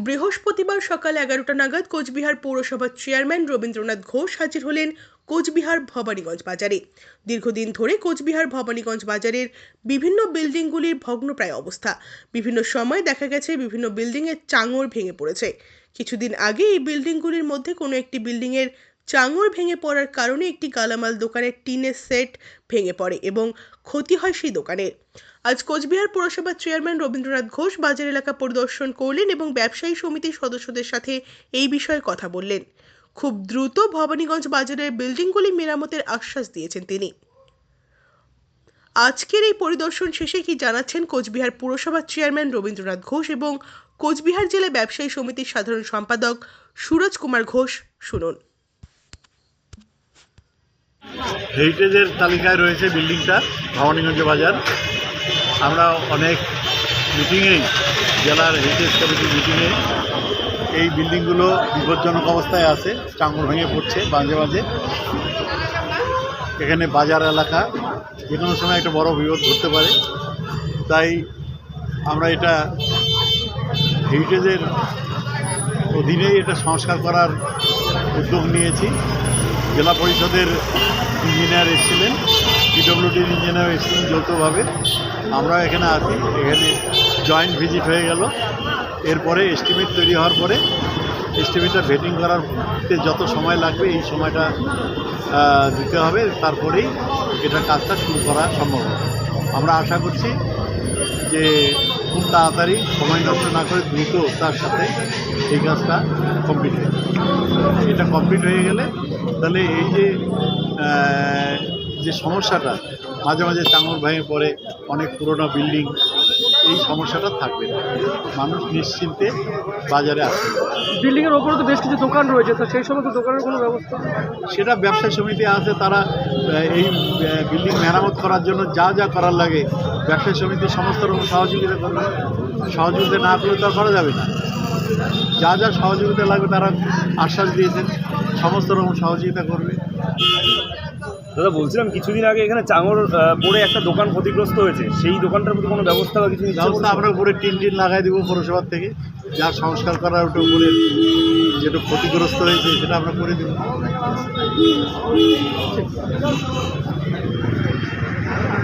বৃহস্পতিবার সকাল 11টা নাগাদ কোচবিহার পৌরসভার চেয়ারম্যান রবীন্দ্রনাথ ঘোষ হাজির হলেন কোচবিহার ভবানীগঞ্জ বাজারে। দীর্ঘদিন ধরে কোচবিহার ভবানীগঞ্জ বাজারের বিভিন্ন বিল্ডিংগুলির ভগ্নপ্রায় অবস্থা। বিভিন্ন সময় দেখা গেছে বিভিন্ন বিল্ডিংয়ের চাঙড় ভেঙে পড়েছে। কিছুদিন আগে এই বিল্ডিংগুলির মধ্যে কোনো একটি বিল্ডিংয়ের চাঙড় ভেঙে পড়ার কারণে একটি গালামাল দোকানের টিনের সেট ভেঙে পড়ে এবং ক্ষতি হয় সেই দোকানের। আজ কোচবিহার পৌরসভার চেয়ারম্যান রবীন্দ্রনাথ ঘোষ বাজার এলাকা পরিদর্শন করলেন এবং ব্যবসায়ী সমিতির সদস্যদের সাথে এই বিষয়ে কথা বললেন। খুব দ্রুত ভবানীগঞ্জ বাজারের বিল্ডিংগুলি মেরামতের আশ্বাস দিয়েছেন তিনি। আজকের এই পরিদর্শন শেষে কি জানাচ্ছেন কোচবিহার পৌরসভার চেয়ারম্যান রবীন্দ্রনাথ ঘোষ এবং কোচবিহার জেলা ব্যবসায়ী সমিতির সাধারণ সম্পাদক সুরজ কুমার ঘোষ, শুনুন। হেরিটেজের তালিকায় রয়েছে বিল্ডিংটা ভবানীগঞ্জ বাজার। আমরা অনেক মিটিংয়েই, জেলার হেরিটেজ কমিটির মিটিংয়ে এই বিল্ডিংগুলো বিপজ্জনক অবস্থায় আছে, চাঙড় ভেঙে পড়ছে মাঝে মাঝে। এখানে বাজার এলাকা, যে কোনো সময় একটা বড় বিপদ ঘটতে পারে। তাই আমরা এটা হেরিটেজের অধীনেই এটা সংস্কার করার উদ্যোগ নিয়েছি। জেলা পরিষদের ইঞ্জিনিয়ার এসেছিলেন, পিডব্লিউডির ইঞ্জিনিয়ার এসেছিলেন, যৌথভাবে আমরা এখানে আছি। এখানে জয়েন্ট ভিজিট হয়ে গেল। এরপরে এস্টিমেট তৈরি হওয়ার পরে এস্টিমেটটা ভেটিং করার যত সময় লাগবে এই সময়টা দিতে হবে, তারপরেই এটা কাজটা শুরু করা সম্ভব হবে। আমরা আশা করছি যে খুব তাড়াতাড়ি, সময় নষ্ট না করে দ্রুত তার সাথে এই কাজটা কমপ্লিট হবে। এটা কমপ্লিট হয়ে গেলে তাহলে এই যে সমস্যাটা মাঝে মাঝে চাঙড় ভেঙে পড়ে অনেক পুরোনো বিল্ডিং, এই সমস্যাটা থাকবে না। মানুষ নিশ্চিন্তে বাজারে আসবে। বিল্ডিংয়ের ওপরে তো বেশ কিছু দোকান রয়েছে, তো সেই সমস্ত দোকানের কোনো ব্যবস্থা? সেটা ব্যবসায়ী সমিতি আছে, তারা এই বিল্ডিং মেরামত করার জন্য যা যা করার লাগে ব্যবসায়ী সমিতি সমস্ত রকম সহযোগিতা করবে। সহযোগিতা না করলে তো করা যাবে না। যা যা সহযোগিতা লাগবে তারা আশ্বাস দিয়েছেন, সমস্ত রকম সহযোগিতা করবে। দাদা, বলছিলাম কিছুদিন আগে এখানে চাঙড় পড়ে একটা দোকান ক্ষতিগ্রস্ত হয়েছে, সেই দোকানটার প্রতি কোনো ব্যবস্থা বা কিছু ব্যবস্থা আমরা উপরে টিন লাগাই দেবো পৌরসভার থেকে। যা সংস্কার করার ওটা উপরে যেটা ক্ষতিগ্রস্ত হয়েছে সেটা আমরা করে দেবো।